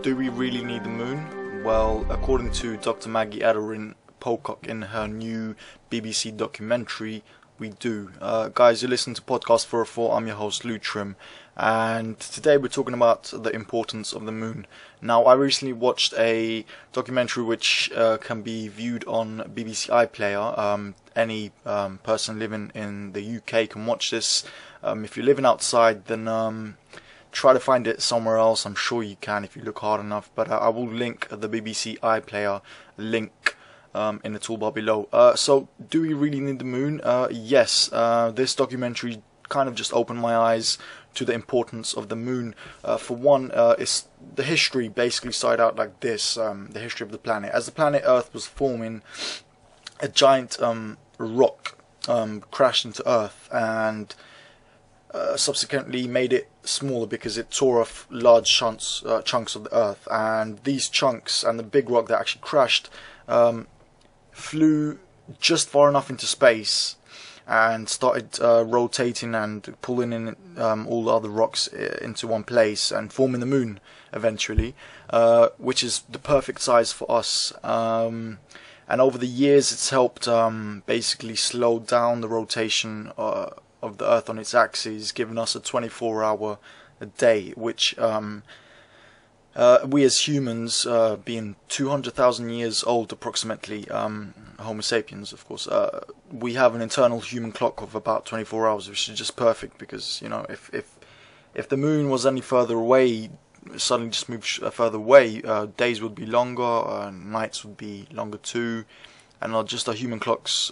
do we really need the moon? Well, according to Dr. Maggie Aderin Pocock in her new BBC documentary, we do. Guys, you listen to Podcast 404, I'm your host Lutrim, and today we're talking about the importance of the moon. Now, I recently watched a documentary which can be viewed on BBC iPlayer. Any person living in the UK can watch this. If you're living outside, then try to find it somewhere else. I'm sure you can if you look hard enough, but I will link the BBC iPlayer link in the toolbar below. So, do we really need the moon? Yes. This documentary kind of just opened my eyes to the importance of the moon. For one, it's the history basically started out like this. The history of the planet. As the planet Earth was forming, a giant rock crashed into Earth and subsequently made it smaller because it tore off large chunks of the Earth, and these chunks and the big rock that actually crashed flew just far enough into space and started rotating and pulling in all the other rocks into one place and forming the moon eventually, which is the perfect size for us. And over the years it's helped basically slow down the rotation of the Earth on its axis, giving us a 24-hour day, which we as humans, being 200,000 years old approximately, Homo sapiens of course, we have an internal human clock of about 24 hours, which is just perfect, because, you know, if the moon was any further away, suddenly just moved further away, days would be longer, nights would be longer too, and just our human clocks,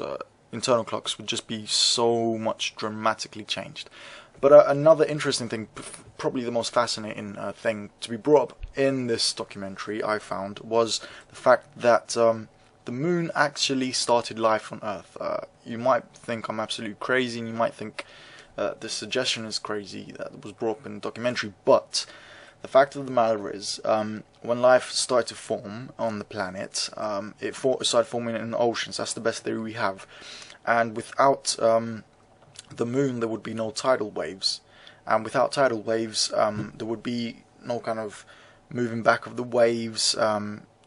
internal clocks, would just be so much dramatically changed. But another interesting thing, probably the most fascinating thing to be brought up in this documentary, I found, was the fact that the moon actually started life on Earth. You might think I'm absolutely crazy, and you might think this suggestion is crazy that was brought up in the documentary, but the fact of the matter is, when life started to form on the planet, it started forming in the oceans. That's the best theory we have. And without the moon, there would be no tidal waves. And without tidal waves, there would be no kind of moving back of the waves.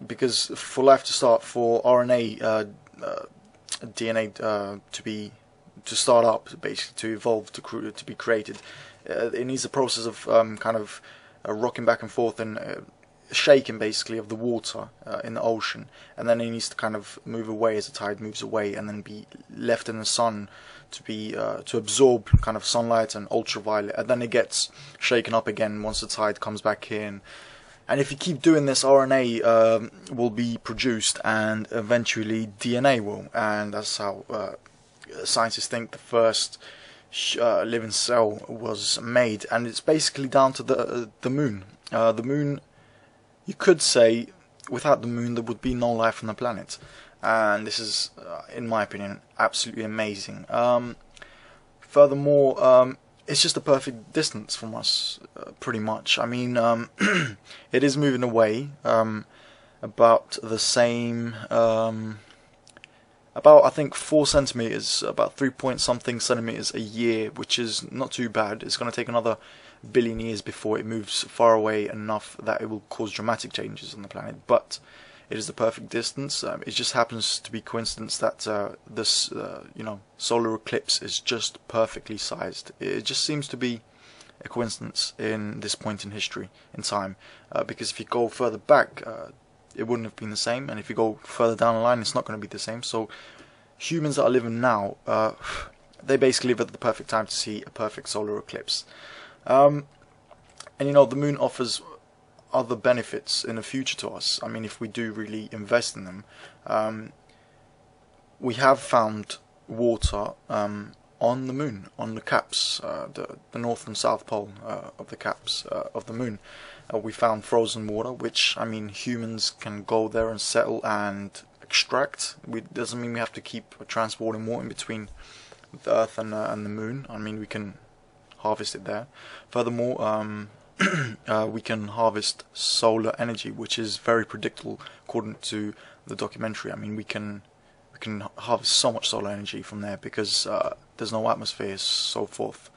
Because for life to start, for RNA, DNA to start up, basically to evolve, to be created, it needs a process of kind of rocking back and forth and shaking basically of the water in the ocean, and then it needs to kind of move away as the tide moves away, and then be left in the sun to be to absorb kind of sunlight and ultraviolet, and then it gets shaken up again once the tide comes back in. And if you keep doing this, RNA will be produced, and eventually DNA will, and that's how scientists think the first living cell was made. And it's basically down to the moon. The moon, you could say, without the moon there would be no life on the planet, and this is, in my opinion, absolutely amazing. Furthermore, it's just a perfect distance from us, pretty much. I mean, it is moving away about the same, about, I think, 4 centimeters, about 3 point something centimeters a year, which is not too bad. It's going to take another billion years before it moves far away enough that it will cause dramatic changes on the planet, but it is the perfect distance. It just happens to be coincidence that this solar eclipse is just perfectly sized. It just seems to be a coincidence in this point in history, in time, because if you go further back, it wouldn't have been the same, and if you go further down the line, it's not going to be the same. So humans that are living now, they basically live at the perfect time to see a perfect solar eclipse. And you know, the moon offers other benefits in the future to us. I mean, if we do really invest in them, we have found water on the moon, on the caps, the north and south pole of the caps of the moon. We found frozen water, which, I mean, humans can go there and settle and extract. It doesn't mean we have to keep transporting water in between the Earth and the moon. I mean, we can harvest it there. Furthermore, we can harvest solar energy, which is very predictable according to the documentary. I mean, we can harvest so much solar energy from there because there's no atmosphere, so forth.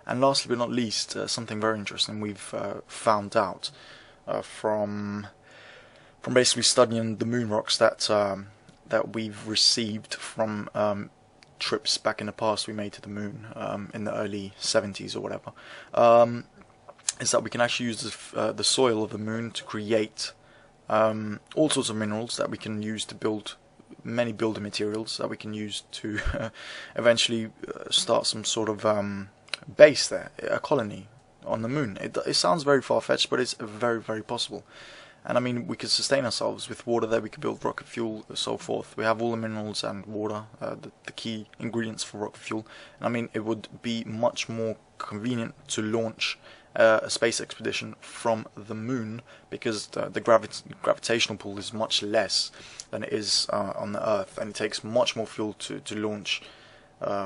And lastly but not least, something very interesting we've found out from basically studying the moon rocks that we've received from trips back in the past we made to the moon in the early 70s or whatever. Is that we can actually use the soil of the moon to create all sorts of minerals that we can use to build many building materials that we can use to eventually start some sort of base there, a colony on the moon. It sounds very far-fetched, but it's very, very possible. And I mean, we could sustain ourselves with water there, we could build rocket fuel, and so forth. We have all the minerals and water, the key ingredients for rocket fuel. And I mean, it would be much more convenient to launch a space expedition from the moon, because the gravitational pull is much less than it is on the Earth, and it takes much more fuel to launch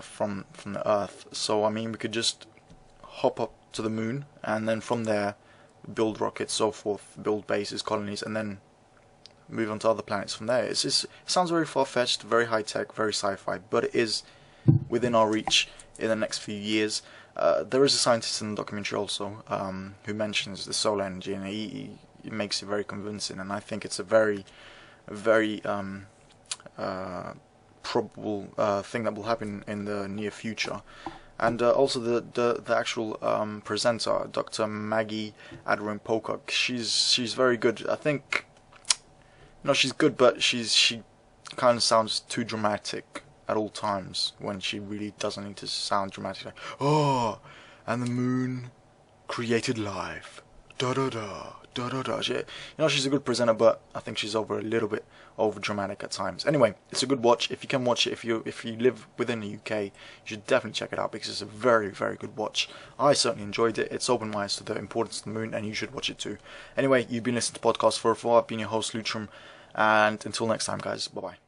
from the Earth. So I mean, we could just hop up to the moon, and then from there build rockets, so forth, build bases, colonies, and then move on to other planets from there. It sounds very far-fetched, very high-tech, very sci-fi, but it is within our reach in the next few years. There is a scientist in the documentary also who mentions the solar energy, and he makes it very convincing, and I think it's a very, very probable thing that will happen in the near future. And also the actual presenter, Dr. Maggie Adrian-Pocock, she's very good. I think, she's good, but she kind of sounds too dramatic at all times when she really doesn't need to sound dramatic. Like, oh, and the moon created life. Da da da da da da. She's a good presenter, but I think she's a little bit over dramatic at times. Anyway, it's a good watch. If you can watch it, if you live within the UK, you should definitely check it out, because it's a very, very good watch. I certainly enjoyed it. It's opened my eyes to the importance of the moon, and you should watch it too. Anyway, you've been listening to Podcast 404. I've been your host, Lutrum, and until next time, guys. Bye bye.